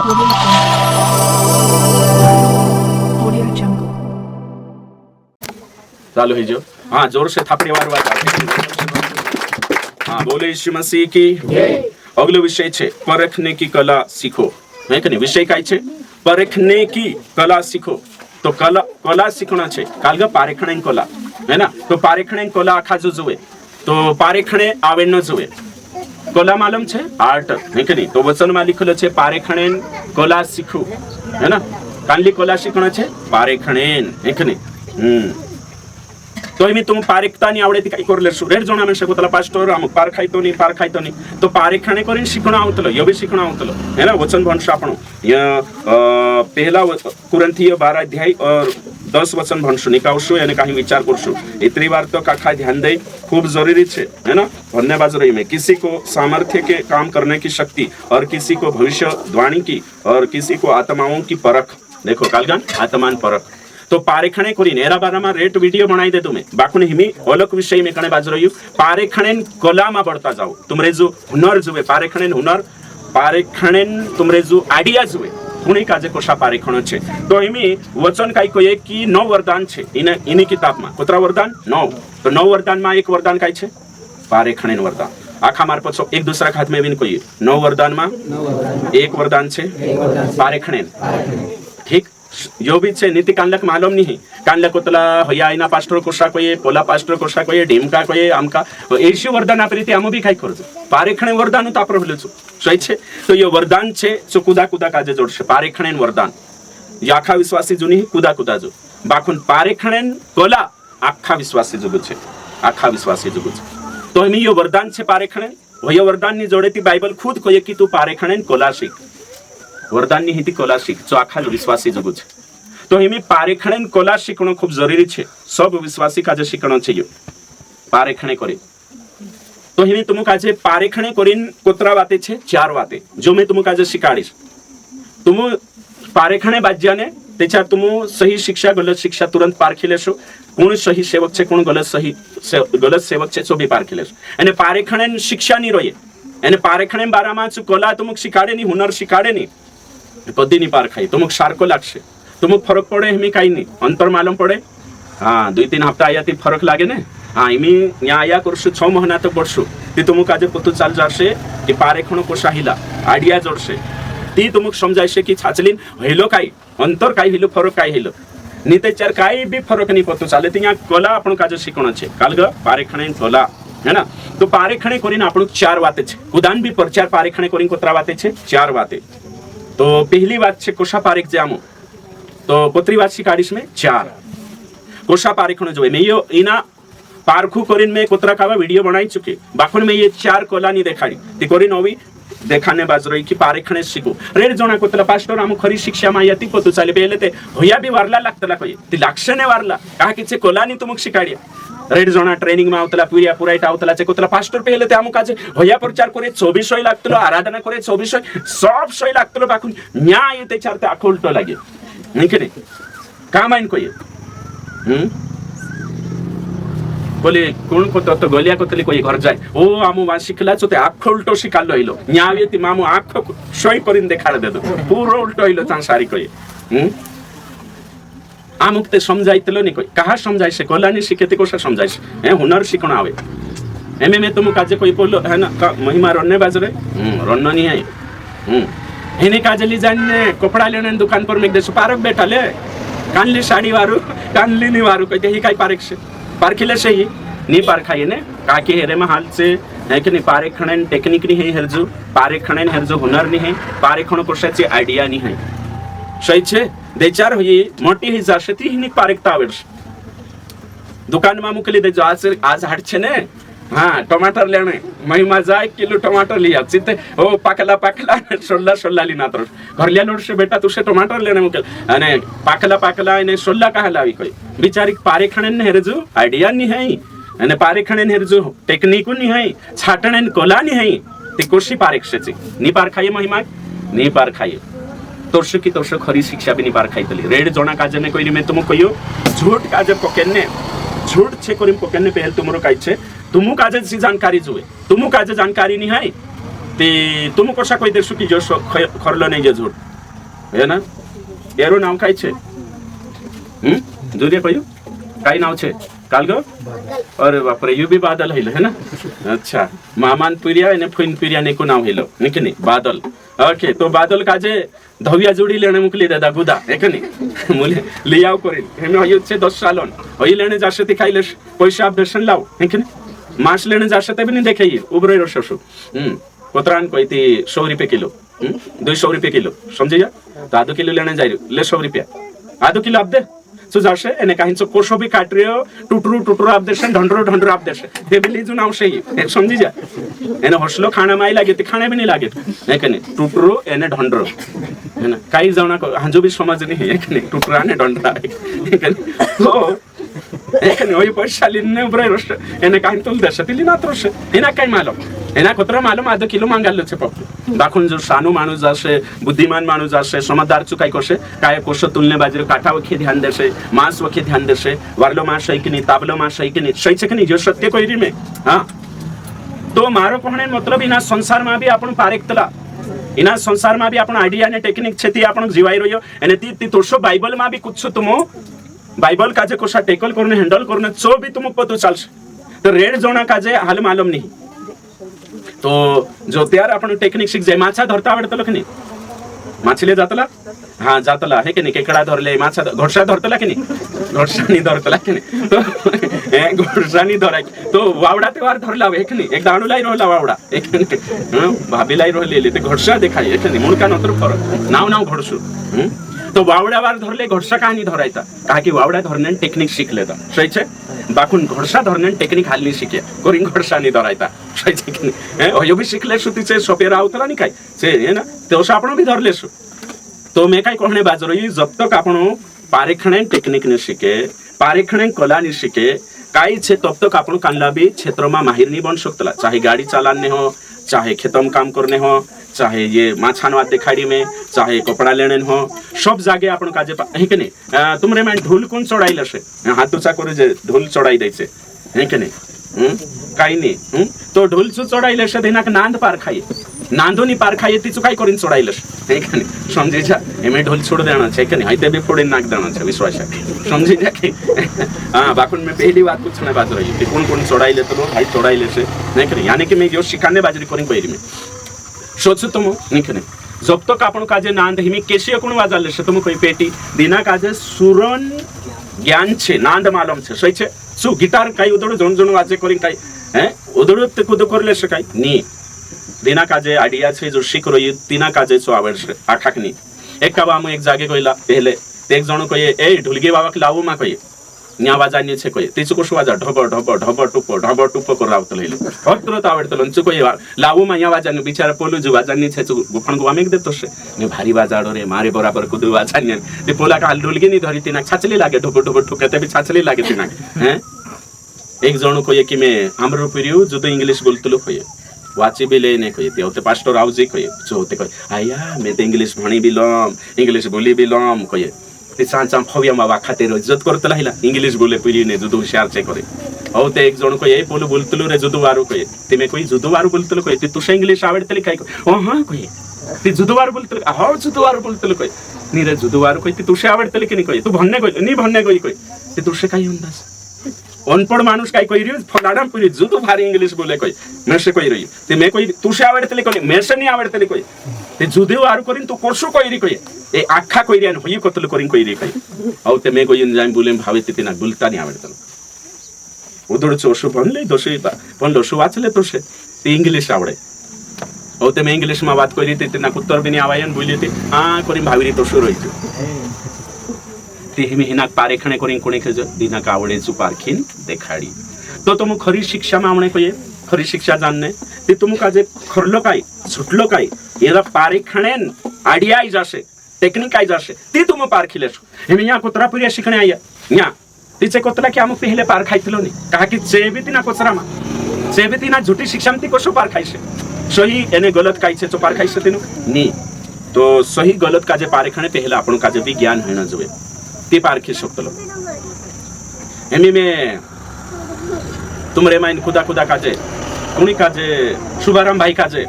चालू है जो हाँ जोर से थापड़ी वारवा हाँ बोले यीशु मसीह की अगलो विषय छे परखने की कला सीखो है कि नहीं विषय काय छे परखने की कला सीखो तो कला सीखना छे कालगा पारेखणे कला है ना तो पारेखणे कला आखा जो जुए तो पारेखणे आवे न जुए कला मालूम छे आर्ट है कि नहीं तो वचन में लिखेलो छे पारेखणे कला सीखो है ना कानली कला सीखना छे पारेखणे है कि नहीं तो मी तुम पारेखता नहीं आवडे ती काय करले रेड जोना में शकतो पास्टर अमुक पार खायतो नहीं तो पारेखणे करीन शिकणं आवतलो यो भी शिकणं आवतलो है ना वचन भणशो आपण पहला कुरिन्थिय 12 अध्याय और 10 वचन भणशो निकावशो यानी काही विचार करशो इतनी बार तो काखा ध्यान दे खूब जरूरी छे है ना धन्यवाद रही में किसी को सामर्थ्य के काम करने की शक्ति और किसी को भविष्यवाणी की और किसी को आत्माओं की परख देखो कालगान आत्मान परख तो पारेखणे करीन एरा बारामा रेट वीडियो बनाई दे तुम्हें बाकुने हिमी अलग विषय में कणे बाज रही पारेखणे कला में बढ़ता जाओ तुमरे जो हुनर जुए पारेखणे हुनर पारेखणे तुमरे जो आइडिया जुए कुणी काजे कोशा पारेखणो छे तो हिमी वचन काय कहे कि 9 वरदान छे इनी किताब में कोतरा वरदान 9 तो 9 वरदान में एक वरदान काय छे पारेखणे वरदान आखा मार पछो एक दूसरा हाथ में बिन कहिए 9 वरदान में एक वरदान छे पारेखणे ठीक यो भी छे नीति कानलक मालूम नहीं कानलक कोतला होया आईना पास्टर कोशा कोये पोला पास्टर कोशा कोये ढीमका कोये आमका एशी वरदान आपरी ते आम भी काय करजो पारेखणे वरदान तो आपरो हलो सही छे तो यो वरदान छे जो कुदा कुदा काजे जोड़शे पारेखणे वरदान याखा विश्वासी जुनी कुदा जो बाखुन पारेखणे कोला आखा विश्वासी जुगु छे आखा विश्वासी जुगु छे तो मी यो वरदान छे पारेखणे होया वरदान नी जोड़े ती बाइबल खुद कहे कि तू पारेखणे कोला सीख वरदान नी कोला सीख जो आखा विश्वासी जुगु छे तो हिमी पारेखणे कोला शिकणो खूब जरूरी छे सब विश्वासी काजे शिकणो छे यो पारेखणे करे तो हिमी तुम काजे पारेखणे करीन कोतरा वाते छे 4 वाते जो मैं तुम काजे शिकाडीश तुम पारेखणे बाज्याने त्याच्यात तुम सही शिक्षा गलत शिक्षा तुरंत पारखी लेशो कोण सही सेवक छे कोण गलत सेवक छे सो भी पारखी लेशो અને पारेखणे शिक्षा नी रोये અને पारेखणे बारामा कला तुमक शिकाडे नी हुनर शिकाडे नी कदी नी पारखाई तुमक सारको लागशे तुमक फरक पड़े हमी कहीं नहीं अंतर मालूम पड़े हाँ 2-3 हफ्ता आया ती फरक लागे ने हाँ इमी यहाँ आया करशु 6 महीना तो बढ़शु ती तुमक आज पतु चाल जाशे कि पारेखणो को शाहिला आइडिया जोड़शे ती तुमक समजायशे कि छाचलीन हेलो काय अंतर काय हेलो फरक काय हेलो नीते चार काय भी फरक नहीं पतु चाले ती यहाँ कला आपण काजे शिकणो छे कालग पारेखणे कला है ना तो पारेखणे करीन आपण 4 वाते छे उदान भी परचार पारेखणे करीन कोतरा वाते छे 4 वाते तो पहली बात छे कोशा पारेख जामो तो कोतरी बात शिकाडीश में 4 कोशा पारेखणो जोए मैं यो इना पारखू करीन में कोतरा कावा वीडियो बनाई चुके बाखुन में ये 4 कोला नी देखाडी ती करीन ओवी देखाने बाज रही कि पारेखणे शिकू रेड जोना कोतला पास्टर आम खरी शिक्षा मा यती पतु चाले पहले ते होया भी वारला लागतला कय ती लाक्षणे वारला का कि छे कोला नी तुमक शिकाडिया रेड जोना ट्रेनिंग में आवतला पुरिया पुराइट आवतला छे कोतला पास्टर पहले ते आम काजे होया प्रचार करे 24 लागतलो आराधना करे 24 सब सही लागतलो बाखुन न्याय येते चार ते आखोलटो लागे नहीं के नहीं काम आइन कोई बोले कोण को तो गोलिया को तली कोई घर जाए ओ आमु वा शिकला तो ते आख उल्टो शिकालो हिलो न्यावे ती मामु आख सोई करिन देखाड़ दे दो पूरो उल्टो हिलो ता सारी कोई आमुक ते समजाइतलो नहीं कोई कहा समझाई से कोला नहीं शिकेते कोसा समझाई से हुनर शिकणो आवे एमे में तुम काजे कोई बोलो है ना महिमा रन्ने बाजरे रन्न नहीं है हेने काजली जाने कपड़ा लेने दुकान पर में देसु पारक बैठा ले कानली साड़ी वारू कानली नी वारू कहते ही काय पारक से पारखिले से ही नी पारखाई ने काके हेरे में हाल से है कि नहीं पारेखणे टेक्निक नहीं है हरजू पारेखणे हरजू हुनर नहीं है पारेखणो कोशाची आइडिया नहीं है सही छे दे चार होई मोटी ही जाशे ती हिनी पारेखता आवडश दुकान में मुकली दे जो आज हाट छे ने हाँ टमाटर लेने महिमा जाए किलो टमाटर लिया चिते ओ पाकला सोल्ला लीना तर घरल्या लोड से बेटा तुसे टमाटर लेने मुकल अने पाकला ने सोल्ला कहा लावी कोई बिचारी पारेखणे ने हेरजू आइडिया नहीं है अने पारेखणे ने हेरजू टेक्निक नहीं है छाटणे कोला नहीं है ती कोशी पारेक्षेची नी पार खाये महिमा नी पार खाये तोरश की तोरश खरी शिक्षा भी नी पार खाई तली रेड जोना काजे ने कोई मैं तुम कहियो झूठ काजे पकेने झूठ छे करिम पकेने पहल तुमरो काई छे तुमु काजे सी जानकारी जुए तुमु काजे जानकारी नहीं है ते तुमु कोशा कोई देसु की जो खरलो नहीं जे झूठ है ना एरो नाम काय छे जोरिया कहियो काय नाव छे काल गो अरे बाप रे यू भी बादल हेलो है ना अच्छा मामान पिरिया ने फुइन पिरिया ने को नाम हेलो निकनी बादल ओके तो बादल काजे धविया जोड़ी लेने मुकली दादा गुदा एकनी मुले लियाव करिल हेमे हयो छे 10 सालन हई लेने जासे ती खाइले पैसा आप दर्शन लाव एकनी मांस लेने जासे ते भी नहीं देखे उबरे रससु कोतरान कोइती 100 रुपए किलो 200 रुपए किलो समझे जा तो आधो किलो लेने जाई ले 100 रुपया आधो किलो आप दे सो जासे एने काहींच कोशो भी काट रियो टुटरू आप देशे ढंढरो आप देशे ते भी लीजू नाव से ही समझी जा एने हसलो खाना माई लागे ते खाने भी नहीं लागे एकने टुटरू एने ढंढरो है ना काही जावना हांजो भी समझ नहीं एकने टुटरा ने ढंढरा एकने तो एकने ओई पैसा लिने उबरे रस एने काहीं तुल देशे तिली ना त्रस एना काय मालूम एना कोतरा मालूम आधो किलो मांगालो छे पप्पू दाखून जो सानो माणूस जासे बुद्धिमान माणूस जासे समझदार चुकाई कोसे काय कोश तुलने बाजरे काटा वखे ध्यान देसे मांस वखे ध्यान देसे वारलो मांस है कि नहीं ताबलो मांस है कि नहीं सही छे कि नहीं जो सत्य कोई में हां तो मारो कहने मतलब इना संसार में भी आपण पारेक्तला इना संसार में भी आपण आइडिया ने टेक्निक छे ती आपण जीवाई रह्यो एने ती तोरसो बाइबल में भी कुछ तुमो बाइबल काजे कोसा टेकल करने हैंडल करने चो भी तुम पतो चालसे तो रेड जोना काजे हाल मालूम नहीं तो जो त्यार आपण टेक्निक शिक जाय माछा धरता आवडतलो की नाही माछले जातला हाँ जातला है की नाही केकडा धरले माछा घोडसा धरतला की नाही घोडसानी धरतला की नाही तो घोडसानी धराय तो वावडा तेवार धरला है की नाही एक दाणूलाई रोला वावडा एक भाबीलाई रोलेले ते घोडसा देखाय है की नाही मुळका नंतर फरक नाव घोडसू तो वावड्यावर धरले घोडसा कहानी धरायचा का की वावड्या धरण्यान टेक्निक शिकले तर सही छे बाकून घोडसा धरण्यान टेक्निक हालनी शिके कोरिंग घोडसानी धरायता सही छे की नाही होयो भी शिकले सुतीचे सोपेरा आवतला नहीं काय छे है ना तो आपण भी धरलेसु तो मैं काय कहणे बाजरो ई जब तक आपण पारेखणे टेक्निक ने शिके पारेखणे कला ने शिके काय छे तब तक आपण कानला भी क्षेत्र में माहिर नहीं बन सकतला चाहे गाड़ी चलाने हो चाहे खेतम काम करने हो चाहे ये माछान वाते खाड़ी में चाहे कपड़ा लेने हो सब जागे आपण काजे है के नहीं तुमरे में ढोल कोण चढ़ाई लसे हाथ ऊंचा करे जे ढोल चढ़ाई देछे है के नहीं काई नहीं तो ढोल चो चढ़ाई लसे देनाक नांद पार खाए नांदोनी पार खाए तीचो काय करीन चढ़ाई लसे है के नहीं समझी जा एमे ढोल छोड़ देना छे के नहीं हाइते भी फोड़े नाक देना छे विश्वास है समझी जा के हां बाकुन में पहली बात पूछने बात रही कि कौन चढ़ाई ले तो भाई चढ़ाई लेसे नहीं के यानी कि मैं जो शिकाने बाजरी करिन पैरी में सोचो तुम निकने जब तक आपण काजे नांद हिमी केशिय कोण वाजाले छे तुम कोई पेटी दिना काजे सुरन ज्ञान छे नांद मालूम छे सही छे सु गिटार काई उदडो जोन वाजे करिन काई हैं उदडो ते कुदो करले छे काई नी दिना काजे आइडिया छे जो शिक रही तिना काजे सो आवड छे आखाकनी एक काबा हम एक जागे कइला पहले ते एक जणो कहे ए ढुलगे बाबा के लावो मा कहे न्या वाजानी छे कहे तेचो कोश वाजा ढब टुप कर रावत लइले फक्त तो आवडत लंच कहे लावो मा या वाजानी बिचारा पोलू जो वाजानी छे जो गुफण गो आमेक देतो छे ने भारी वाजाडो रे मारे बराबर कुदु वाजानी ते पोला का ढुलगे नी धरी तिना छाचली लागे ढब ठुकते भी छाचली लागे तिना हैं एक जणो कहे कि मैं हमरो पिरियो जो तो इंग्लिश बोलतलो कहे वाची भी लेने कहे ते होते पास्टर आउजी कहे जो होते कहे आया मैं तो इंग्लिश भणी बिलम इंग्लिश बोली बिलम कहे ते चांचाम फविया मावा खातिर इज्जत करत लाहिला इंग्लिश बोले पिली ने जुदू होशियार छे करे औ ते एक जण कहे पोलू बोलतलो रे जुदू वारू कहे ते मैं कोई जुदू वारू बोलतलो कहे ते तुसे इंग्लिश आवडतली काय ओ हां कहे ते जुदू वारू बोलतलो हां जुदू वारू बोलतलो कहे नी रे जुदू वारू कहे ते तुसे आवडतली की नी कहे तू भन्ने कहे नी भन्ने कहे ते तुसे काय अंदाज अनपढ़ मानुष काय कहि रियो फलाडा पुरी जुदू भारी इंग्लिश बोले कहि मेसे कहि रही ते मैं कहि तुसे आवडतले कहि मेसे नी आवडतले कहि ते जुदू वारू करिन तू कोसो कहि री कहि ए आखा कहि रियान होई कतल करिन कहि री कहि औ ते मैं कहि जाम बोले भावे ते ना बुलता नी आवडतल उदड चोसु बनले दोसे पण दोसु वाचले तोसे ते इंग्लिश आवडे औ ते मैं इंग्लिश में बात करि ते ना उत्तर भी नी आवायन बोली ते हां करिन भावी री तोसु रही ती हिमी हिनाक पारेखणे करिन कोणी खेज दिनाक आवडे चु पारखीन देखाडी तो तुम खरी शिक्षा मामणे कहे खरी शिक्षा जानने ती तुम काजे खरलो काय सुटलो काय एरा पारेखणेन आइडिया आई जासे टेक्निक आई जासे ती तुम पारखिलेस हिमी या कोतरा पुरिया शिकणे आया या तिचे कोतला की आम पहिले पार खाइतलो नी कहा कि चेबिती ना कोचरामा चेबिती ना झूठी शिक्षा ती कोसो पार खाइसे सही एने गलत काइसे तो पार खाइसे तिनु नी तो सही गलत काजे पारेखणे पहला आपण काजे भी ज्ञान हेना जोवे ती पारखी शकतलो एमी में तुमरे माइन खुदा काजे कुणी काजे शुभाराम भाई काजे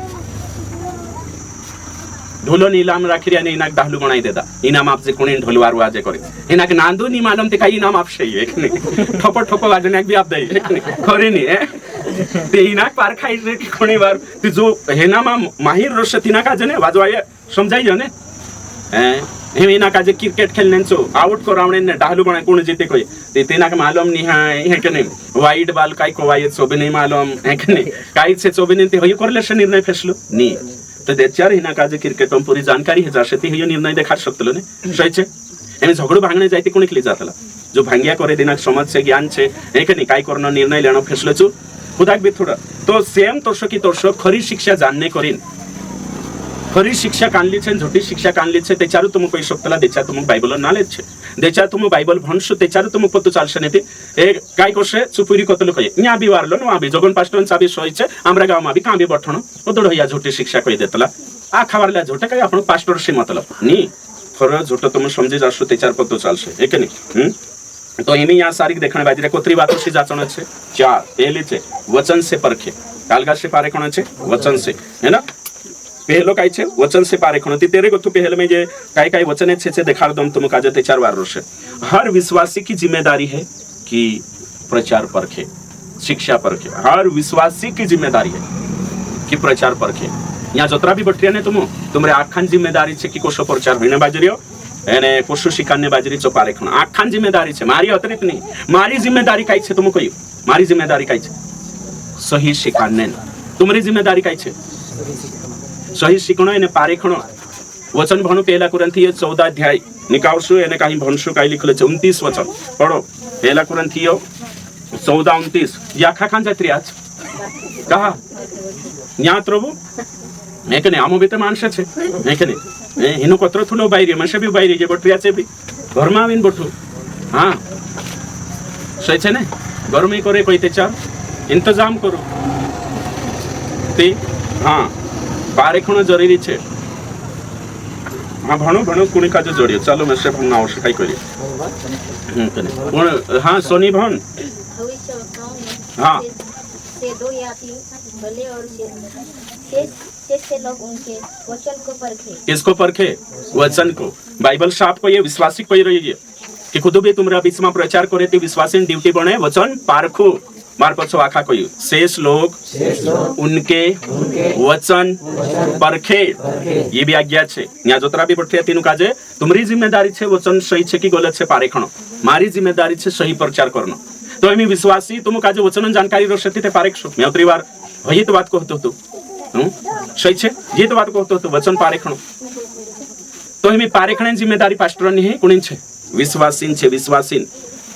ढोलो नीलाम राखिरी आणि इनाक दाहलू बनाई देता इनाम आपजे कोणी ढोलवार वाजे करे इनाक नांदू नी मालूम ते काही इनाम आपशे एक नाही ठोप ठोप वाजण्याक बी आप दई एक नाही खरे नाही ते इनाक पार खायचे की कोणी वार ते जो हे नामा माहिर रोश तिना काजे ने वाजवाय समजाई जने हे इना काजे क्रिकेट खेलनेचो आउट करावणे ने डाहलू बनाय कोण जीते कोई ते तिनाक मालूम नहीं है के नहीं वाइड बॉल काय को वाय सोबे नहीं मालूम है के नहीं काही से सोबे नहीं ते होय करलेशन निर्णय फेसलो नी तो त्याच्यावर हिना काजे क्रिकेट पूरी जानकारी है जाशे ती हे निर्णय देखा शकतलो ने शयचे एने झगडो भांगणे जायते कोणी केली जातला जो भांगिया करे दिनाक समझ से ज्ञान छे है के नहीं काय करनो निर्णय लेनो फेसलो छु खुदाक भी थोड़ा तो सेम तोशो की तोशो खरी शिक्षा जानने करीन खरी शिक्षा कानली छे झोटी शिक्षा कानली छे त्याच्यावर तुम कोई शकतला त्याच्या तुम बायबल नॉलेज छे त्याच्या तुम बायबल भणशो त्याच्यावर तुम पत्तो चालशे नेते ए काय कोशे चुपुरी कतलो कय न्या बी वारलो न आबी जगन पास्टन चाबी सोयचे आमरा गाव मा बी कांबी बठण ओदड होया झोटी शिक्षा कय देतला आ खबरला झोटे काय आपण पास्टर से मतलब नी खर झोटो तुम समझे जाशो त्याच्यावर पत्तो चालशे एक नहीं तो एमी या सारी देखणे बाजरे कोतरी बातो से जाचण छे चार पहले छे वचन से परखे कालगा से पारे कोण छे वचन से है ना पहलो काय छे वचन से पारे खणो ती तेरे गोथु पहले में जे काय काय वचन छे देखाड़ दम तुम काजे ते चार बार रोशे हर विश्वासी की जिम्मेदारी है कि प्रचार परखे शिक्षा परखे हर विश्वासी की जिम्मेदारी है कि प्रचार परखे या जोतरा भी बटरिया ने तुमरे आखान जिम्मेदारी छे कि कोशो प्रचार होइने बाजरियो एने कोशो शिकाने बाजरी चो पारे खणो आखान जिम्मेदारी छे मारी अतिरिक्त नहीं मारी जिम्मेदारी काय छे तुम कहियो मारी जिम्मेदारी काय छे सही शिकाने तुमरी जिम्मेदारी काय छे सही शिकणो एने पारे खणो वचन भणु पहला कुरंथी 14 अध्याय निकावशु एने काही भणशु काय लिखले छे 29 वचन पढ़ो पहला कुरंथी 14 29 या खाखान जात्री आज कहा न्या प्रभु मेकने आमो बेते मानसे छे मेकने हिनो कतरो थुलो बायरी मसे भी बायरी जे बटरियाचे भी घरमा आवीन बठू हां सही छे ने गरमी करे कोई त्याच्यावर इंतजाम करू ते हां पारे खणो जरूरी छे हां भणो भणो कुणी काजे जोड़ियो चलो मैं से भणना आवश्यक काय करिए कोण हां सोनी भण हां से दो या तीन भले और से लोग उनके वचन को परखे किसको परखे वचन को बाइबल साफ को ये विश्वासी कोई रही है कि खुद भी तुमरा बीच में प्रचार करे ते विश्वासी ड्यूटी बने वचन पारखो मार पछो आखा कोई शेष लोग उनके वचन परखे ये भी आज्ञा छे न्या जोतरा भी पठिया तीनु काजे तुमरी जिम्मेदारी छे वचन सही छे कि गलत छे पारे खणो मारी जिम्मेदारी छे सही प्रचार करनो तो एमी विश्वासी तुम काजे वचन जानकारी रोशती ते पारेखशो मैं उतरी बार वही तो बात कहतो तो सही छे ये तो बात कहतो तो वचन पारे खणो तो एमी पारे खणे जिम्मेदारी पास्टर नि है कुणी छे विश्वासीन छे विश्वासीन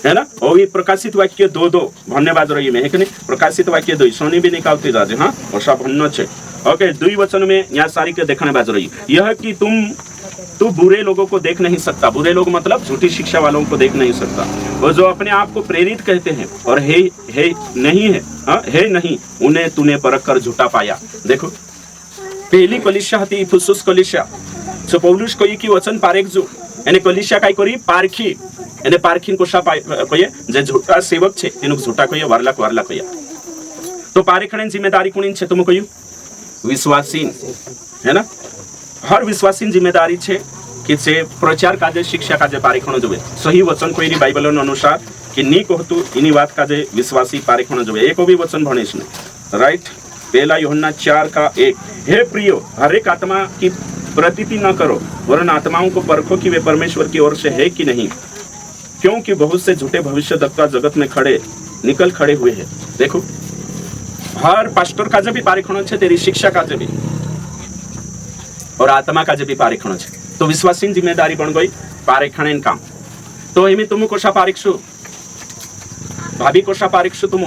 है ना और ये प्रकाशित वाक्य 2:2 धन्यवाद रही में है कि नहीं प्रकाशित वाक्य 2 सोनी भी निकालती जाजे हाँ वर्षा भन्नो छे ओके 2 वचन में यहाँ सारी के देखने बाज रही यह कि तू बुरे लोगों को देख नहीं सकता बुरे लोग मतलब झूठी शिक्षा वालों को देख नहीं सकता वो जो अपने आप को प्रेरित कहते हैं और है नहीं है हाँ है नहीं उन्हें तूने परख कर झूठा पाया देखो पहली कलिशा हती फुसुस कलिशा सो पौलुस कोई की वचन पारेख जो एने कलिशा काय करी पारखी एने पारखीन कोशा कहिए जे झूठा सेवक छे तेनु झूठा कहिए वारला कहिए तो पारेखणे जिम्मेदारी कोनी छे तुम कहियो विश्वासीन है ना हर विश्वासीन जिम्मेदारी छे कि से प्रचार काजे शिक्षा काजे पारेखणो जोबे सही वचन कोई बाइबल अनुसार कि नी कहतु इनी बात काजे विश्वासी पारेखणो जोबे एको भी वचन भणेश ने राइट पहला यूहन्ना 4:1 हे प्रियो हर एक आत्मा की प्रतीति न करो वरन आत्माओं को परखो कि वे परमेश्वर की ओर से है कि नहीं क्योंकि बहुत से झूठे भविष्यवक्ता जगत में निकल खड़े हुए हैं देखो हर पास्टर काजे भी पारेखणो छे तेरी शिक्षा काजे भी और आत्मा काजे भी पारेखणो छे तो विश्वासी जिम्मेदारी बन गई पारेखणेन काम तो एमी तुम कोशा पारेखशो भाभी कोशा पारेखशो तुम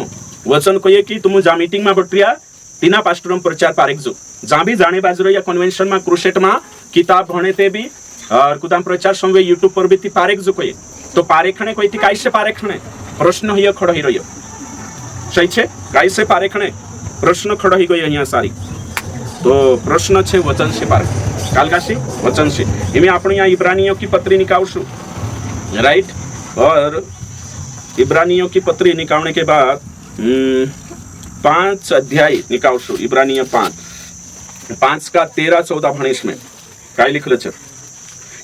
वचन कहिए कि तुम जा मीटिंग में बटरिया तीना पास्टरम प्रचार पारेखजो जा भी जाने बाजरो या कन्वेंशन में क्रुसेट में किताब भणे ते भी और कुदाम प्रचार संगे यूट्यूब पर भी ती पारेखजो कहिए तो पारेखणे कोई थी काई से पारेखणे प्रश्न होइयो खड़ो ही रहियो सही छे काई से पारेखणे प्रश्न खड़ो ही गयो यहाँ सारी तो प्रश्न छे वचन से पारे कालगासी वचन से इमे आपण यहाँ इब्रानियों की पत्री निकालशु राइट और इब्रानियों की पत्री निकालने के बाद 5 अध्याय निकालशु इब्रानियों 5 का 13-14 भणेश में काय लिखल छे?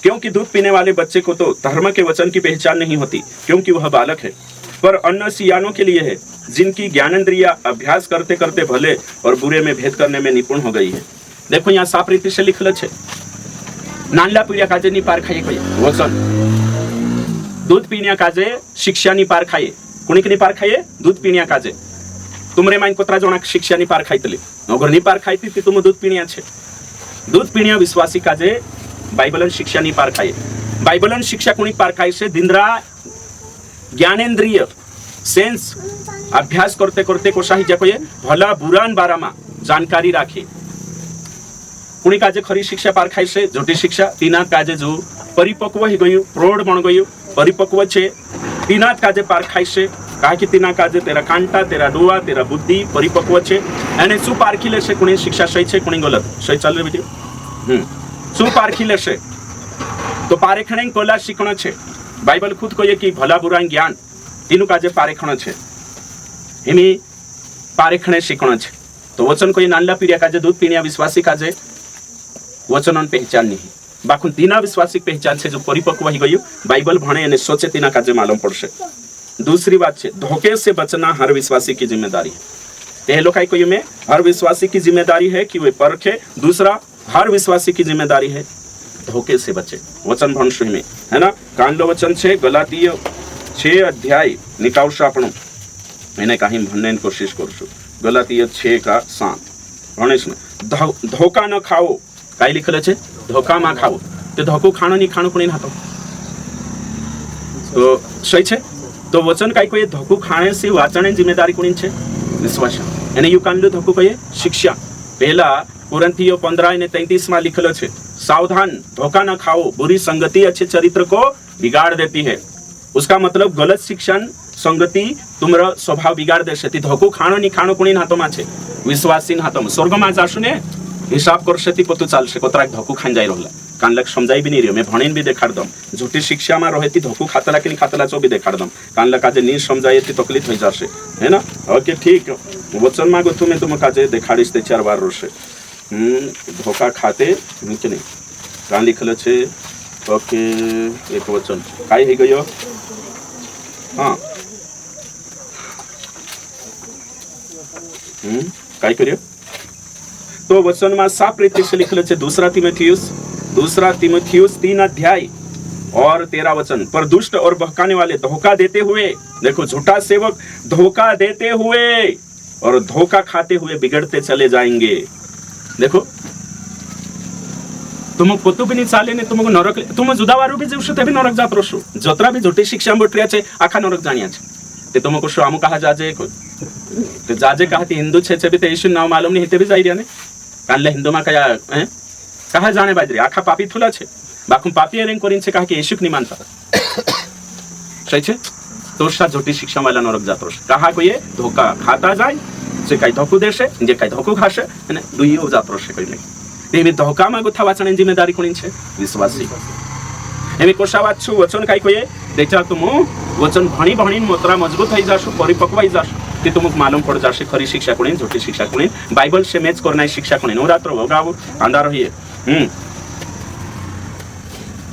क्योंकि दूध पीने वाले बच्चे को तो धर्म के वचन की पहचान नहीं होती, क्योंकि वह बालक है, पर अन्न सियानों के लिए है, जिनकी ज्ञानेंद्रिया अभ्यास करते करते भले और बुरे में भेद करने में निपुण हो गई है। देखो यहाँ साफ रीति से लिखल छे, नानला पीड़िया काजे नी पार खाए कोई वचन, दूध पीनिया काजे शिक्षा नी पार खाए, कुणी के नी पार खाए? दूध पीनिया काजे। तुमरे माइन कोतरा जोना शिक्षा नी पार खाईतली, अगर नी पार खाईती ती तुम दूध पीनिया छे। दूध पीनिया विश्वासी काजे बाइबलन शिक्षा नी पार खाए। बाइबलन शिक्षा कुणी पार खाए से दिनरा ज्ञानेंद्रिय सेंस अभ्यास करते करते कोशाही जाको ये भला बुरान बारामा जानकारी राखी। कुणी काजे खरी शिक्षा पार खाई से झूठी शिक्षा, तीना काजे जो परिपक्व ही गयो, प्रौढ़ बन गयो, परिपक्व छे, तीना काजे पार खाई से कहा कि तीना काजे तेरा कांटा, तेरा डोआ, तेरा बुद्धि परिपक्व छे, एने सु पारखी लेशे कुणी शिक्षा सही छे कुणी गलत, सही चल रे बेटी सु पारखी लेशे। तो पारेखणे कोला शिखण छे। बाइबल खुद कहे कि भला बुरा ज्ञान तीनू काजे पारेखण छे, हिमी पारेखणे शिखण छे। तो वचन कोई नानला पीड़िया काजे दूध पीनिया विश्वासी काजे वचनन पहचान नहीं, बाकुन तीना विश्वासी पहचान से जो परिपक्व ही गयो बाइबल भणे અને सोचे तीना काजे मालूम पड़से। दूसरी बात है धोखे से बचना हर विश्वासी की जिम्मेदारी है। पहलो काय कोई में हर विश्वासी की जिम्मेदारी है कि वे परखे, दूसरा हर विश्वासी की जिम्मेदारी है धोखे से बचे। वचन भणशु में है ना, कांडो वचन छे गलातीय 6 अध्याय निकावशो आपणो एने काही भणने कोशिश करशु। गलातीय 6 का 7 भणेश में धोखा न खाओ, काय लिखल छे? धोखा मा खाओ। ते धोखो खाणो नी खाणो कोणी हातो तो सही छे। तो वचन काय कोई धोखो खाणे से वाचणे जिम्मेदारी कोणी छे? विश्वास। एने यू कांडो धोखो कहे शिक्षा। पहला कुरिन्थियो 15:33 में लिखल छे सावधान, धोखा न खाओ, बुरी संगति अच्छे चरित्र को बिगाड़ देती है। उसका मतलब गलत शिक्षण संगति तुम्हारा स्वभाव बिगाड़ देशे। ती धोखो खाणो नी खाणो कोणी हातो में छे? विश्वासी हातो में। स्वर्ग में जाशु ने हिसाब करशे ती पतो चालशे कोतरा धोखो खाई जाई रहला। कानलक समझाई भी नहीं रह्यो, मैं भणीन भी देखाड़ दम। झूठी शिक्षा में रहे ती धोखो खातला कि नहीं खातला चो भी देखाड़ दम। कानलक काजे नी समझाई ती तकलीफ होई जाशे, है ना। ओके ठीक, वचन मागो तुम्हें तुम काजे देखाड़ीश ते 4 बार रोशे। धोखा खाते नीचे नहीं कहाँ लिखल छे? ओके एक वचन काय है गयो? हाँ काय करियो? तो वचन में साफ रीति से लिखल छे दूसरा तीमुथियुस 3 अध्याय और 13 वचन, पर दुष्ट और बहकाने वाले धोखा देते हुए, देखो झूठा सेवक धोखा देते हुए और धोखा खाते हुए बिगड़ते चले जाएंगे। देखो तुम पोतु भी नहीं चाले ने तुमको नरक, तुम जुदावारू भी जीवशो ते भी नरक जात रहो। जतरा भी झूठी शिक्षा बटरिया छे आखा नरक जानिया छे। ते तुमको शो आमु कहा जाजे को ते जाजे कहा ती हिंदू छे भी ते यीशु नाम मालूम नहीं हेते भी जाई रिया ने कानले हिंदू मा कया कहा जाने बाजरी आखा पापी थुला छे बाकु पापी एरेन कोरिन छे कहा कि यीशु नहीं मानता सही छे। तो सा झूठी शिक्षा वाला नरक जात रहो। कहा को ये धोखा खाता जाए जे काई धोखो देशे जे काई धोखो खाशे અને दुईयो जात रहो कोई नहीं। तेमी धोखा में गुथा वाचने जिम्मेदारी कोणी छे? विश्वासी। एमे कोशा वाच छु वचन काई कोये देखा तुम वचन भणी भणी मोतरा मजबूत होई जाशो, परिपक्व होई जाशो, ते तुमको मालूम पड़ जाशे खरी शिक्षा कोणी झूठी शिक्षा कोणी, बाइबल से मैच करना शिक्षा कोणी। नवरात्र भोगावो आंधा रहिए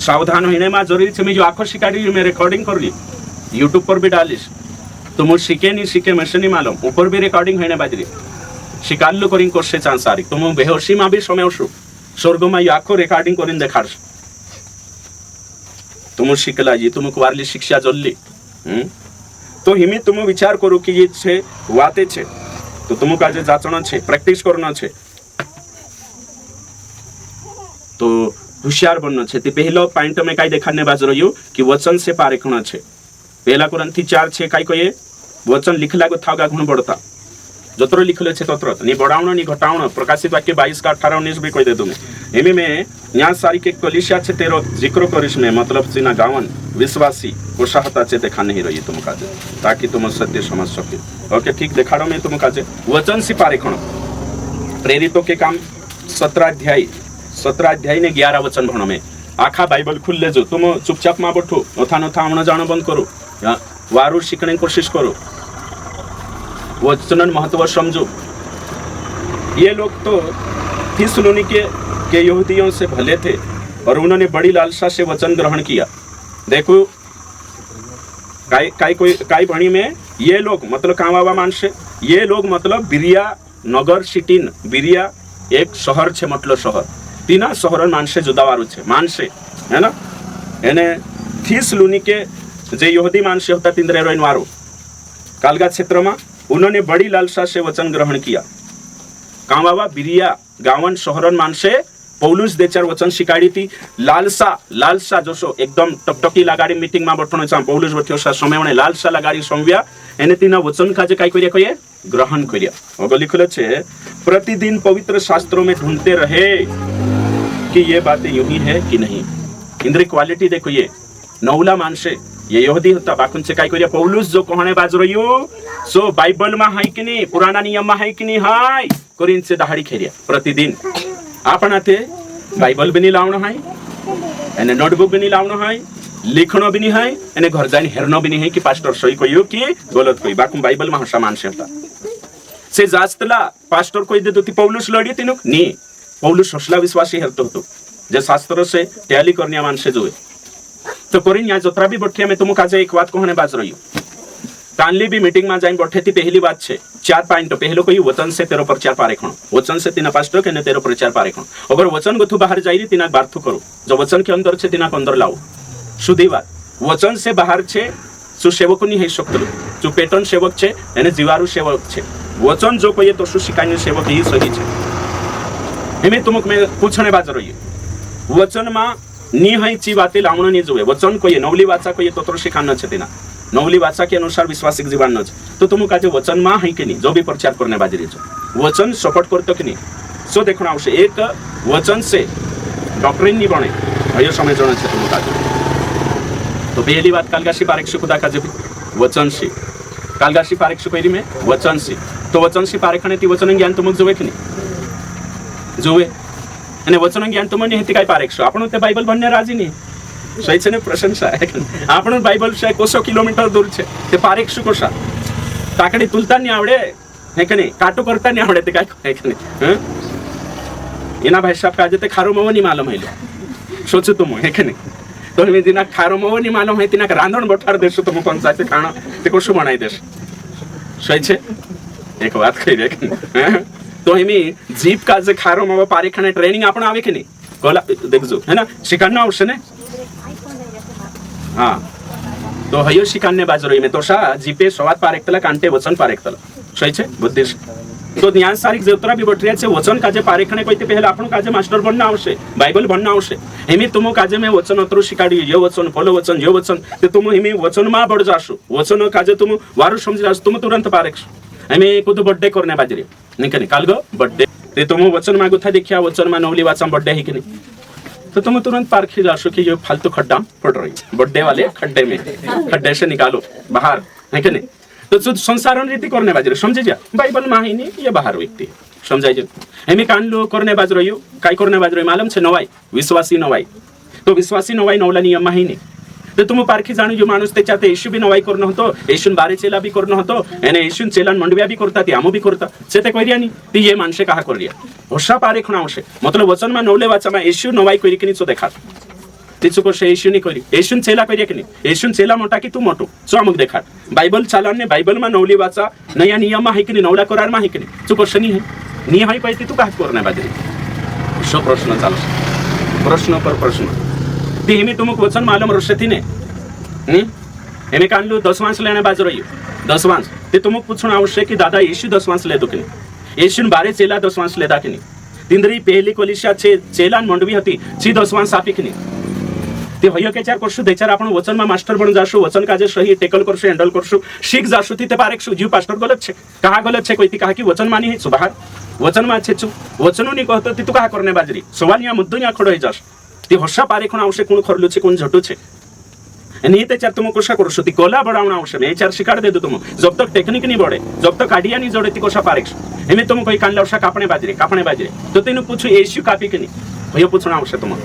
सावधान होने में जरूरी छे। मैं जो आखो शिकाड़ी मैं रिकॉर्डिंग कर ली यूट्यूब पर भी डालिस तो मुझे शिखे नहीं शिखे मैं से नहीं मालूम ऊपर भी रिकॉर्डिंग होने बाजरी शिकाल्लू करिंग करसे चांस सारी तुम बेहोशी में भी समयशु स्वर्ग में आखो रिकॉर्डिंग करिंग देखाड़श तुम शिकला जी तुम वारली शिक्षा जल्ली तो हिमी तुम विचार करो कि ये छे वाते छे तो तुम काजे जाचना छे प्रैक्टिस करना छे तो होशियार बनना छे। पहलो पॉइंट में काई देखाने बाज रह्यो कि वचन से पारेखना छे। पहला कुरिन्थी 4:6 काई कहे वचन लिखला गो थागा गुण बढ़ता जतरो लिखले छे तत्र नी बढ़ावणो नी घटावणो। प्रकाशित वाक्य 22 का 18-19 भी कह दे तुम्हें एमी में यहाँ सारी के कलिसिया छे तेरो जिक्र करिस में मतलब सीना गावन विश्वासी कोशाहता छे देखा नहीं रही तुम काजे ताकि तुम सत्य समझ सके। ओके ठीक देखाड़ो में तुम काजे वचन से पारेखण प्रेरितों के काम 17 अध्याय ने 11 वचन भणो में आखा बाइबल खुल ले जो तुम चुपचाप में बैठो नथा नथा आमना जानो बंद करो वारू सीखने की कोशिश करो वचनन महत्व समझो। ये लोग तो थिस्सलुनीके के यहूदियों से भले थे और उन्होंने बड़ी लालसा से वचन ग्रहण किया। देखो काय भणी में ये लोग मतलब कामावा मानसे, ये लोग मतलब बिरिया नगर सिटीन, बिरिया एक शहर छे मतलब शहर, तीना शहर मानसे जुदावारू छे मानसे है ना, एने थिस्सलुनीके जे यहूदी मानसे होता तिंद्रे रोइन वारो कालगा क्षेत्र में उन्होंने बड़ी लालसा से वचन ग्रहण किया। कामावा बिरिया गावन शहरन मानसे पौलुस देचार वचन शिकाड़ी थी। लालसा जोशो एकदम टकटकी लगाड़ी मीटिंग में बठनो चा पौलुस बठ्यो सा समय में लालसा लगाड़ी सोमव्या एने तीना वचन काजे काय करिया कये ग्रहण करिया। ओगो लिखलो छे प्रतिदिन पवित्र शास्त्रों में ढूंढते रहे कि ये बातें यूं ही है कि नहीं। इंद्रिय क्वालिटी देखो, ये नौला मानसे ये यहूदी होता बाकुन से काय करिया पौलुस जो कहणे बाज रहियो सो बाइबल में है कि नहीं, पुराना नियम में है कि नहीं, हाय कोरिन से दहाड़ी खेरिया प्रतिदिन आपणाते बाइबल भी नहीं लावणो है, एने नोटबुक भी नहीं लावणो है, लिखणो भी नहीं है, एने घर जाइन हेरनो भी नहीं है कि पास्टर सही कहियो कि गलत कहि। बाकुन बाइबल में हसा मानसे होता से जास्तला पास्टर कोई दे दोती पौलुस लड़ी तिनुक नी, पौलुस हसला विश्वासी हेरतो होतो जे शास्त्र से टैली करनिया मानसे जोए। तो कोरिन या जोत्रा भी बठिया में तुमको आज एक बात कहने बाज रही हूँ। कानली भी मीटिंग में जाइन बैठे थी, पहली बात छे 4 पॉइंट पहलो कोई वचन से तेरो प्रचार पारेखण, वचन से तीना पास्टर के ने तेरो प्रचार पारेखण। अगर वचन गथु बाहर जाइरी तीना बार्थु करो, जो वचन के अंदर छे तीना अंदर लाओ। सुधी बात वचन से बाहर छे सु सेवकनी है शक्तलु, जो पेटन सेवक छे एने जीवारू सेवक छे। वचन जो कोई तो सु शिकायनी सेवक ही सही छे। हेमे तुमक में पूछने बाज रही है वचन में नी है ची बातें लावण नहीं जोए। वचन कोई नवली वाचा कोई तो शिखान छे तीना नवली वाचा के अनुसार विश्वासिक जीवन न तो तुम काजे वचन में है कि नहीं जो भी प्रचार करने बाजी रही वचन सपोर्ट करतो कि नहीं सो देखना आवश्य। एक वचन से डॉक्ट्रिन नहीं बने अयो समय जण छे तुम काजे। तो पहली बात कालगाशी पारेक्ष खुदा काजे वचन से कालगाशी पारेक्ष कोई में वचन से तो वचन से पारेखणे ती वचन ज्ञान तुमक जोवे कि नहीं जोवे અને વચન જ્ઞાન તો મને હેતી કાઈ પારેક્ષો આપણો તે બાઇબલ બનને રાજી નહીં સહી છે ને પ્રશંસા આપણો બાઇબલ છે કોસો કિલોમીટર દૂર છે તે પારેક્ષો કોસા તાકડી તુલતા નહીં આવડે હે કે નહીં કાટો કરતા નહીં આવડે તે કાઈ હે કે નહીં એના ભાઈ સાહેબ કાજે તે ખારો મવો નહીં માલમ હૈલો સોચું તું હે કે નહીં તો મેં દિના ખારો મવો નહીં માલમ હૈ તિના રાંધણ બઠાડ દેશો તો હું કોણ સાથે ખાણો તે કોશું બનાવી દેશ સહી છે એક વાત કહી દે કે तो हिमी जीप का जे खारो मावा पारेखणे ट्रेनिंग आपण आवे कि नहीं कोला देखजो है ना शिकान आवश्य ने हाँ तो हयो शिकान बाजू रही में तो शा जीपे स्वाद पारेखतला कांटे वचन पारेखतला सही छे बुद्धि तो ज्ञान सारिक जेवतरा भी बटरिया छे वचन काजे पारेखणे कोई ते पहला आपण काजे मास्टर बनना आवश्य बाइबल बनना आवश्य हिमी तुमो काजे में वचन अतरु शिकाडी यो वचन फलो वचन यो वचन ते तुम हिमी वचन मा बड जासु वचन काजे तुम वारु समझ जासु तुम तुरंत पारेखसु हमें कुछ बर्थडे करने बाजरी नहीं कहीं काल गो बर्थडे ते तुम वचन मागो था देखिया वचन में नवली वाचा बर्थडे है कि नहीं तो तुम तुरंत पारखी जासो कि ये फालतू खड्डा पड़ रही बर्थडे वाले खड्डे में खड्डे से निकालो बाहर है कि नहीं तो संसार रीति करने बाजरी समझे जा बाइबल में ही नहीं ये बाहर व्यक्ति समझाई हमें कान लो करने बाज रही काय करने बाज रही मालूम छे नवाई विश्वासी नवाई तो विश्वासी नवाई नवला नियम में ही नहीं तो तुम पारखी जाणू जो माणूस त्याच्यात येशू बी नवाई करणं होतो येशून बारे चेला बी करणं होतो एने येशून चेलान मंडव्या बी करतात आमो बी करता से ते करिया नी ती ये माणसे कहा करिया होशा पारेखणा आवश्य मतलब वचन में नवले वाचा में येशू नवाई करी कि नहीं सो देखा तिचु को से येशू नहीं करी येशून चेला करिया कि नहीं येशून चेला मोटा की तू मोटो सो अमुक देखा बाइबल चालन ने बाइबल में नवली वाचा नया नियम है कि नहीं नवला करार में है कि नहीं चुको शनी है नी है पाहिजे तू कहा करणे बाजरी सो प्रश्न चालू प्रश्न पर प्रश्न ती हिमी तुमक वचन मालूम रशती ने एमे कान लो 10 वांस लेने बाज रही 10 वांस ते तुमक पूछना आवश्यक कि दादा येशू 10 वांस ले दो कि नहीं येशून बारे चेला 10 वांस लेदा कि नहीं तिंदरी पहली कोलिशा छे चेलान मंडवी हती ची 10 वांस आपी कि नहीं ते हयो के चार करशु देचार आपण वचन में मास्टर बन जाशु वचन काजे सही टेकल करशु हैंडल करशु शिक जाशु ती ते पारेक्षु जीव पास्टर गलत छे कहा गलत छे कोई ती कहा कि वचन मानी है सुबाहर वचन में छे छु वचनो नी कहतो ती तू कहा करने बाजरी सवाल या मुद्दो या खडो है जाश ती होशा पारेखण आवश्यक कोण खरलु छे कोण झटू छे नहीं ते चार तुम कोशा करू ती कोला बढ़ावना आवश्यक है चार शिकार दे दो तुम जब तक टेक्निक नहीं बढ़े जब तक आइडिया नहीं जोड़े ती कोशा पारेक्ष एमे तुम कोई कान लवशा कापणे बाजरे तो तेनु पूछू येशू कापी कि नहीं भयो पूछना आवश्यक तुम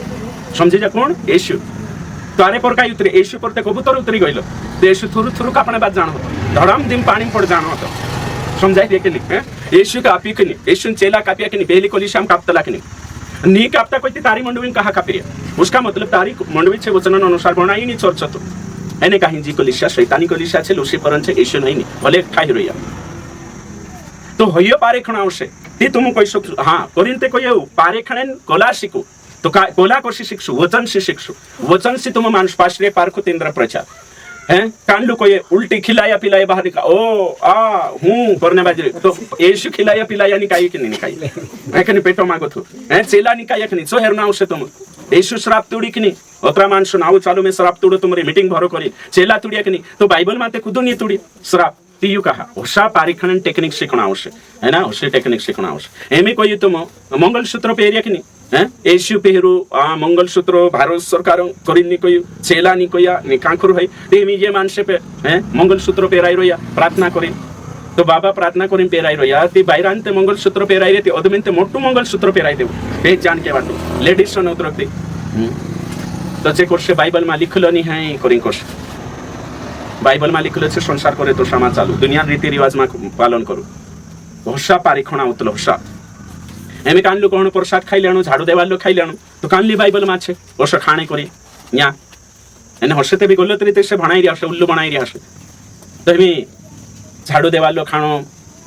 समझे जा कोण येशू तारे पर काय उतरे येशू पर ते कबूतर उतरी गइलो ते येशू थुरु थुरु कापणे बाज जानो धड़ाम दिन पानी पड़ जानो तो समझाई दे के नहीं येशू कापी कि नहीं येशू चेला कापिया कि नहीं पहली कोली शाम कापतला कि नहीं नी कापता कोई तारी मंडवी कहा कापी उसका मतलब तारी मंडवी छे वचन अनुसार बनाई नहीं चर्च तो एने कहीं जी कलिशा शैतानी कलिशा छे लुसिफर छे येशू नहीं भले ठाई रहिया तो होयो पारेखण आवशे ते तुम कोई हाँ कोरिन्ते कोई पारेखणेन कोला शिकू तो कोला कशी शिक्षु वचन से शिक्षु वचन से तुम मानुष पाश्रे पारखु तेंद्र प्रचार हैं कांडू कोई उल्टी खिलाया पिलाया बाहर का ओ आ हूँ करने बाजरे तो येशू खिलाया पिलाया निकाय कि नहीं निकाय है कि नहीं पेटो मागो थू हैं चेला निकाय कि नहीं सो हेरना आवशे तुम येशू श्राप तुडी कि नहीं अतरा मानसो नाव चालू में श्राप तुडो तुमरी मीटिंग भरो करी चेला तुडिया कि नहीं तो बाइबल माते खुदो नहीं तुडी श्राप तीयू कहा होशा पारिखणन टेक्निक सीखना आवश्यक है ना होशे टेक्निक सीखना आवश्यक एमे कोई तुम मंगलसूत्र पेरिया कि नहीं हैं येशू पेहरू मंगलसूत्र भारत सरकार करिनी कोई चेला नी कोया नि कांखुर है तेमी जे मानसे पे हैं मंगलसूत्र पेराई रोया प्रार्थना करी तो बाबा प्रार्थना करी पेराई रोया ती बायरान ते मंगलसूत्र पेराई रे ते अदमिन ते मोटू मंगलसूत्र पेराई देव ते जान के बाटू लेडीज सन उतरते तो जे कोर्से बाइबल मा लिखलो नी है करी कोर्स बाइबल मा लिखलो छे संसार करे तो क्षमा चालू दुनिया रीति रिवाज मा पालन करू होशा पारिखणा उतल होशा एमे कान लो कोण प्रसाद खाई लेणु झाड़ू देवाल लो खाई लेणु तो कानली बाइबल मा छे ओस खाणे करी न्या एने होशते भी गलत रीते से भणाई रिया उल्लू बनाई रिया तो एमी झाड़ू देवाल लो खाणो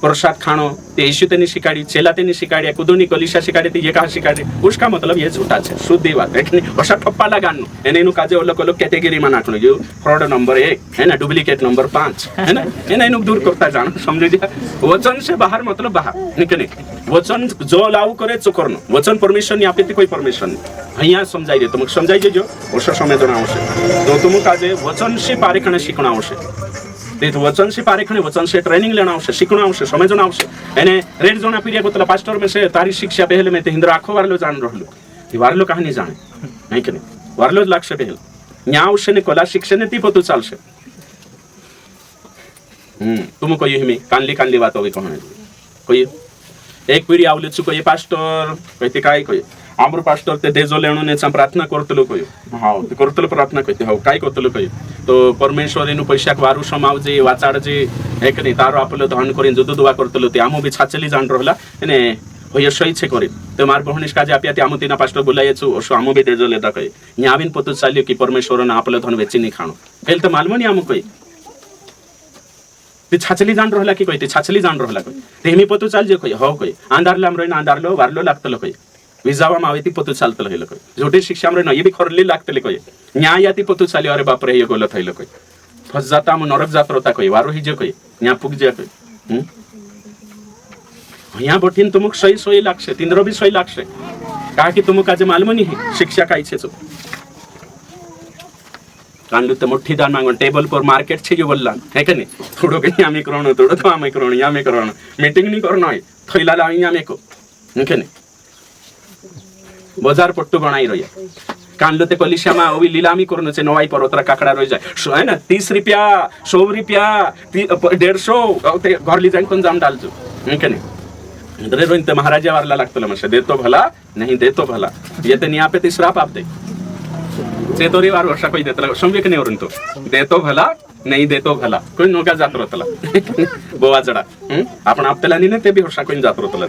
प्रसाद खाणो ते येशू तेनी शिकाडी चेला तेनी शिकाडी कुदुनी कलिशा शिकाडी ते ये का शिकाडी उसका मतलब ये झूठा छे शुद्ध बात है होशा ठप्पा लगानु एने नु काजे ओलो कोलो कैटेगरी मा नाखनो जो फ्रॉड नंबर 1 है ना डुप्लीकेट नंबर 5 है ना एने नु दूर करता जानो समझे जा वचन से बाहर मतलब बाहर निकले वचन जो लाऊ करे चो करनो वचन परमिशन नहीं आपे कोई परमिशन नहीं हइया समझाई दे तुमको समझाई दे जो ओशा समय जना आवश्यक तो तुम काजे वचन से पारेखणे शिकणा आवश्यक ते वचन से पारेखणे वचन से ट्रेनिंग लेना आवश्यक शिकणा आवश्यक समझना आवश्यक एने रेड जोना पीरिया गोतला पास्टर में से तारी शिक्षा पहले में ते हिंद्रा आखो वारलो जान रहलो ये वारलो कहानी जाने नहीं कि नहीं वारलो लक्ष्य पहल न्यावशे ने कला शिक्षण ती पतो चालशे तुम कोई हिमी कानली कानली बात होगी कहणे कोई एक पीढ़ी आवले छु कोई पास्टर कहते काय कोई आमर पास्टर ते देजो लेणो ने प्रार्थना करतलो कोई हां ते करतलो प्रार्थना कहते हां काय करतलो कोई तो परमेश्वर इनु पैसा वारू समावजे वाचाड जे एक नहीं तारो आपलो धन करिन जुदु दुआ करतलो ते आमो भी छाचली जान रहला एने होय सही छे करे तो मार बहनिस काजे आपिया ते आमो तिना पास्टर बोलाय छु ओसो आमो भी देजो लेता कय न्याविन पतो चाल्यो की परमेश्वर ने आपलो धन वेची नहीं खाणो हेल तो मालूम नहीं आमो कोई ते छाचली जान रहला की कोई ते छाचली जान रहला कोई ते हिमी पतो चाल जे कोई हो कोई आंधारला हमरे आंधारलो वारलो लागतलो कोई विजावा मावेती पतो चालतलो हेलो कोई झोटे शिक्षा हमरे न ये भी खरली लागतले कोई न्यायाती पतो चाल्यो अरे बाप रे ये गलत हैलो कोई फस जाता हम नरक जात रहता कोई वारो ही जे कोई न्या पुग जे कोई यहाँ बठीन तुमक सही सही लागशे तिंद्रो भी सही लागशे का की तुमक आज मालूम नहीं शिक्षा काय छे तो कांडू ते मोठी दान मांगन टेबल पर मार्केट छे जो बोलला है के नहीं थोड़ो के आमी करोनो थोड़ो तो आमी करोनो यामी करोनो मीटिंग नहीं करनो है थैला ला आमी को है नहीं बाजार पट्टू बनाई रहिया कांडलो ते कलिशा मा ओवी लीलामी करनो छे नवाई पर ओतरा काकड़ा रही जाए है ना 30 रुपया 100 रुपया 150 ते घर ली जाइन कोन जाम डालजो है के नहीं इधरे रोइन ते महाराजा वारला लागतलो मसे दे तो भला नहीं दे तो भला ये ते निया पे ते श्राप आप दे से तोरी वार वर्षा कोई देतला समजे के नहीं वरून तो दे तो भला नहीं दे तो भला कोई नोका जात रहतला बोवा जडा आपण आपतला नी ने ते भी वर्षा कोई जात रहतला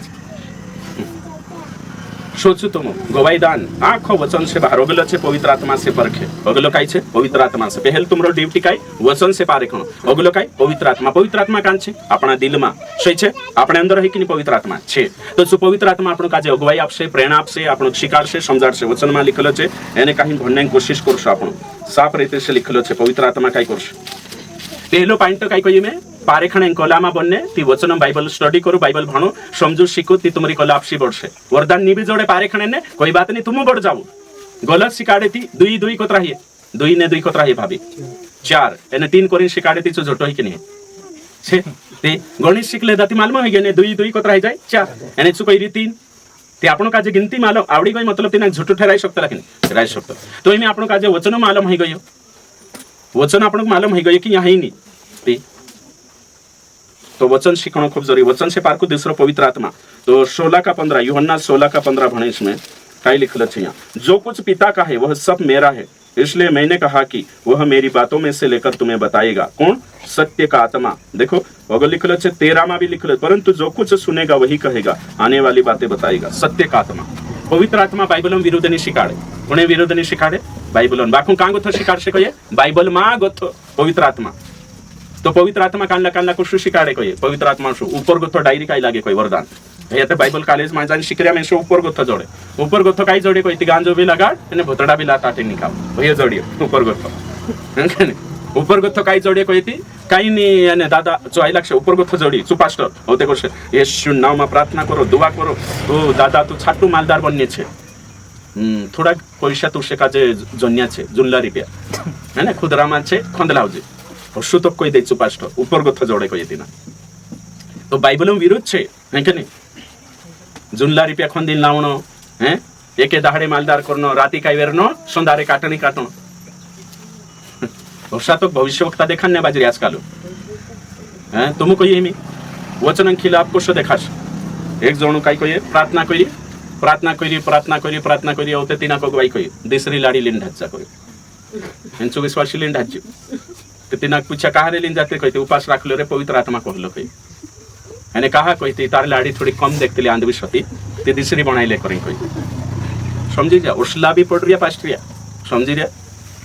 सोचू तुम गवाई दान आखो वचन से बाहर अगलो छे पवित्र आत्मा से परखे अगलो काय छे पवित्र आत्मा से पहल तुमरो ड्यूटी काय वचन से पारेखणो अगलो काय पवित्र आत्मा कान छे आपना दिल में सही छे आपने अंदर है कि नहीं पवित्र आत्मा छे तो सो पवित्र आत्मा आपनो काजे अगवाई आपसे प्रेरणा आपसे आपनो शिकारसे समजाडसे वचन में लिखलो छे एने काही भणने कोशिश करशो आपनो साफ रीते से लिखलो छे पवित्र आत्मा काय करशो पहलो पॉइंट काय कही मैं पारेखणे कलामा बनने ती वचन बाइबल स्टडी करो बाइबल भणो समझू शिखो ती तुम्हारी कला आपसी बढ़से वरदान निबी जोड़े पारेखणे ने कोई बात नहीं तुम बढ़ जाओ गलत सिकाड़े थी दुई दुई कोतरा है दुई ने दुई कोतरा है भाभी 4 एने 3 कोरिन सिकाड़े थी जो झोटो है कि नहीं छे ते गणित शिकले दाती मालूम है गने दुई दुई कोतरा है जाए 4 एने चु कई 3 ते आपनो काजे गिनती मालूम आवड़ी गई मतलब तिना झोटो ठहराई सकता लेकिन ठहराई सकता तो इमे आपनो काजे वचन मालूम है गयो वचन आपनो मालूम है गयो कि यहाँ ही नहीं तो वचन शिखना खूब जरूरी वचन से पार को दूसरा पवित्र आत्मा तो 16 का 15 यूहन्ना 16 का 15 भने इसमें काय लिखल छे यहाँ जो कुछ पिता का है वह सब मेरा है इसलिए मैंने कहा कि वह मेरी बातों में से लेकर तुम्हें बताएगा कौन सत्य का आत्मा देखो अगर लिखल छे 13 में भी लिखल परंतु जो कुछ सुनेगा वही कहेगा आने वाली बातें बताएगा सत्य का आत्मा पवित्र आत्मा बाइबल विरोध नहीं शिकाड़े उन्हें विरोध नहीं शिकाड़े बाइबल बाकू कां गोथो शिकाड़ से कहे बाइबल मां गोथो पवित्र आत्मा तो पवित्र आत्मा कानला कानला को शिकाड़े कहे पवित्र आत्मा शो ऊपर गोथो डायरी काई लागे कोई वरदान ये तो बाइबल कॉलेज में जान शिकरिया में शो ऊपर गोथो काई जोड़े कोई गांजो भी लगाड़ ने भोतड़ा भी लाताटे निकाल भैया जोड़ियो ऊपर गोथो ऊपर गोथो काई जोड़े कोई थी काई नहीं यानी दादा जो आई लक्ष्य ऊपर गोथो जोड़ी चु पास्टर होते को यीशु नाम में प्रार्थना करो दुआ करो तो दादा तू छाटू मालदार बनने छे थोड़ा पैसा तो से काजे जन्या छे जुल्ला रुपया है ना खुदरा मान छे खंदलावजे हसु तो कोई दे चु पास्टर ऊपर गोथो जोड़े कोई थी ना तो बाइबल में विरोध छे है के नहीं जुल्ला रुपया खंदिन लावनो हैं एके दाहड़े मालदार करनो राती काई वेरनो संदारे काटणी काटनो वर्षा तो भविष्यवक्ता देखा नहीं बाजरी आजकल हैं तुम कहिए मी वचन खिलाफ कुछ देखास एक जणो काई कहिए प्रार्थना करी औते तीना को बाई कहिए दिसरी लाड़ी लिन ढाचा कहिए हेंचो विश्वासी लिन ढाची ते तीना पूछा काहारे लिन जाते कहिते उपास राखलो रे पवित्र आत्मा कहलो कहि यानी कहा कहिते तार लाड़ी थोड़ी कम देखते अंधविश्वासी ते दिसरी बनाइले करी कहि समझी जा उर्सला भी पड़ रिया पास्ट्रिया समझी रिया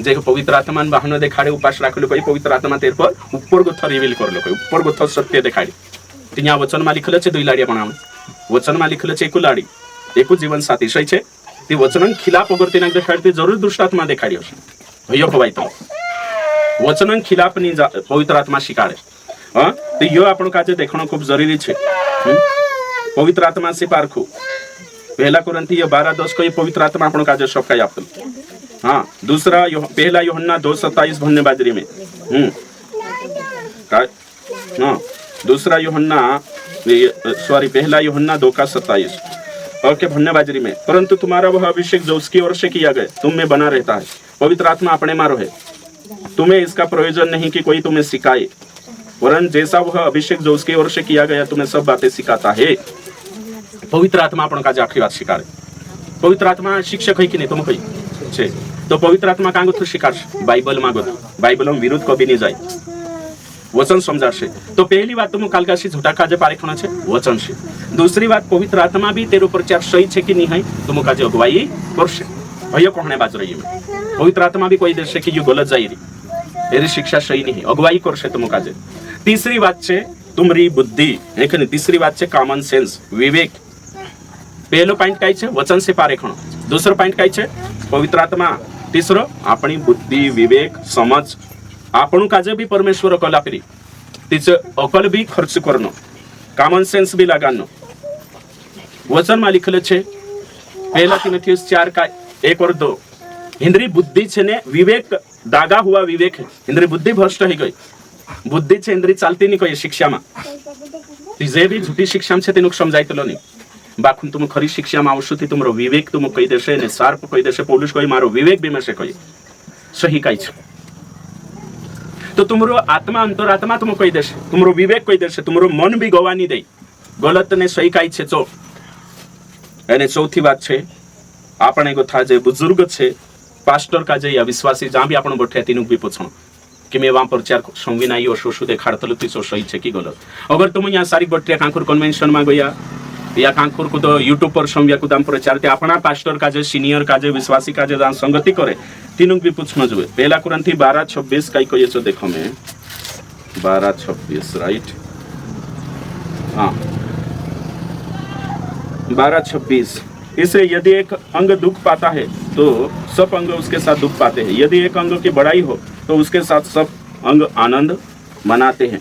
जे पवित्र आत्मा वाहन देखाड़े उपास राखलो कहि पवित्र आत्मा तेर पर ऊपर गोथ रिवील करलो कहि ऊपर गोथ सत्य देखाड़ी तिया वचन में लिखल छे दुई लाड़ी बनावे वचन में लिखल छे एकु लाड़ी एकु जीवन साथी सही छे ती वचन खिलाफ अगर तिना देखाड़ती जरूर दुष्ट आत्मा देखाड़ी हशे भैया खवाई तो वचन खिलाफ नहीं पवित्र आत्मा शिकाड़े हां तो यो आपण काजे देखणो खूब जरूरी छे पवित्र आत्मा से पारखो पहला कुरिन्थी 12:10 को ये पवित्र आत्मा आपण काजे सबकाई आपन हाँ दूसरा पहला यूहन्ना 2:27 भन्ने बाजरी में हाँ दूसरा यूहन्ना पहला यूहन्ना 2:27 और के भन्ने बाजरी में परंतु तुम्हारा वह अभिषेक जो उसकी ओर से किया गया तुम में बना रहता है पवित्र आत्मा अपने मारो है तुम्हें इसका प्रयोजन नहीं कि कोई तुम्हें सिखाए वरन जैसा वह अभिषेक जो उसकी ओर से किया गया तुम्हें सब बातें सिखाता है पवित्र आत्मा अपन का आखिरी बात शिकारे पवित्र आत्मा शिक्षक है कि नहीं तुम कही छे तो पवित्र आत्मा कांगो तो शिकार बाइबल मांगो बाइबल में विरोध कभी नहीं जाए वचन समझा से तो पहली बात तुम काल का झूठा काजे पारेखना छे वचन से दूसरी बात पवित्र आत्मा भी तेरे ऊपर चार सही छे कि नहीं है तुम काजे अगुवाई करसे भैया कहने बाज रही है पवित्र आत्मा भी कोई देश से कि यो गलत जाई रही एरी शिक्षा सही नहीं अगुवाई करसे तुम काजे तीसरी बात छे तुम्हारी बुद्धि है कि तीसरी बात छे कॉमन सेंस विवेक पहलो पॉइंट काई छे वचन से पारेखण दूसरो पॉइंट काई छे पवित्र आत्मा तीसरो अपनी बुद्धि विवेक समझ आपण काजे भी परमेश्वर कला करी तिचे अकल भी खर्च करनो कॉमन सेंस भी लगानो वचन में लिखल छे पहला तीमुथियुस 4:1 और 2 इंद्री बुद्धि छे ने विवेक दागा हुआ विवेक है इंद्री बुद्धि भ्रष्ट हो गई बुद्धि छे इंद्री चालती नहीं कोई शिक्षा में जे भी झूठी शिक्षा में छे तेनुक समजायतलो नहीं बाखुन तुम खरी शिक्षा में आवशो थी तुमरो विवेक तुम कही देशे ने शार्प कही देशे पौलुस कही मारो विवेक भी में से कही सही कही छे तो तुमरो आत्मा अंतरात्मा तुम कही देशे तुमरो विवेक कही देशे तुमरो मन भी गवानी दे गलत ने सही कही छे चो एने चौथी बात छे आपणे को था जे बुजुर्ग छे पास्टर का जे या विश्वासी जहां भी आपण बैठे तीनुक भी पूछो कि मैं वहां प्रचार संगी नाई और शोशु देखाड़तलो ती सो सही छे कि गलत अगर तुम यहाँ सारी बट्टिया कांकुर कन्वेंशन में गया या कांकुर को तो यूट्यूब पर संव्या कुदाम प्रचार ते अपना पास्टर का जे सीनियर का जे विश्वासी का जे जहां संगति करे तीनुक भी पूछना जुए पहला कुरिन्थी 12:26 कई कहिए छो देखो मैं 12:26 राइट हाँ 12:26 इसे यदि एक अंग दुख पाता है तो सब अंग उसके साथ दुख पाते हैं यदि एक अंग की बड़ाई हो तो उसके साथ सब अंग आनंद मनाते हैं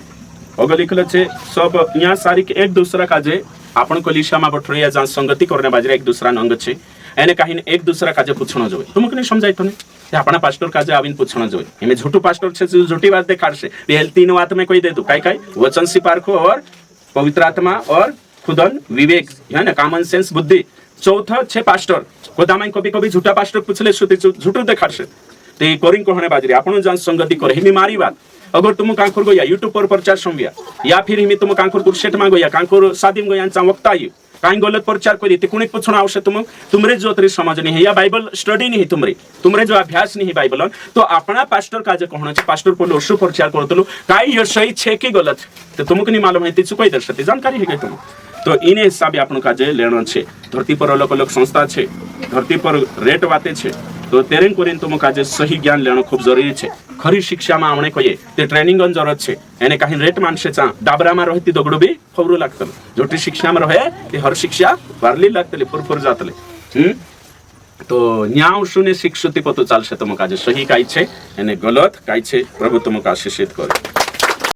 अगर लिखल छे सब यहाँ सारी एक दूसरा का जे आपण कलिशा में बठरे या जहां संगति करने बाजरे एक दूसरा अंग छे एने कहीं एक दूसरा काजे पूछना जोए तुमके नहीं समझाई तो नहीं अपना पास्टर काजे आविन पूछना जोए एमे झूठू पास्टर छे झूठी बात देखाड़ से पहले तीन बात में कोई दे दू काई काई वचन से पारखो और पवित्र आत्मा और खुदन विवेक है ना कॉमन सेंस बुद्धि चौथा छे पास्टर कोदामाई कभी कभी झूठा पास्टर पूछले झूठू देखाड़ से ते कोरिंग कहने बाजरे आपण जहां संगति करे हिमी मारी बात अगर तुम कांकुर गया यूट्यूब पर प्रचार संव्या या फिर हिमी तुम कांकुर कुर्सेट में गया कांकुर शादी में गया वक्ता आई कहीं गलत प्रचार करी ते कुणी पूछना आवश्यक तुमरे जो तेरी समझ नहीं है या बाइबल स्टडी नहीं तुमरे जो अभ्यास नहीं बाइबल तो अपना पास्टर काजे कहना छे पास्टर को लोसु प्रचार करतलो काई ये सही छे कि गलत तो तुमको नहीं मालूम है ती चुकाई दर्शते जानकारी है तुम तो इन हिसाबे आपण काजे लेणो छे। धरती पर अलग अलग संस्था छे, धरती पर रेट वाते छे, तो तेरे कोरीन तुम काजे सही ज्ञान लेणो खूब जरूरी छे। खरी शिक्षा में आमणे कहिए ते ट्रेनिंग गन जरूरत छे। एने काही रेट मानशे चा डाबरा में रहती दगडो बी फवरू लागतल, जोटी शिक्षा में रहे ते हर शिक्षा वारली लागतली फुरफुर जातले। तो न्याव शुने शिक्षुति पतो चालशे तुम काजे सही काय छे एने गलत काय छे। प्रभु तुमको आशीषित करे।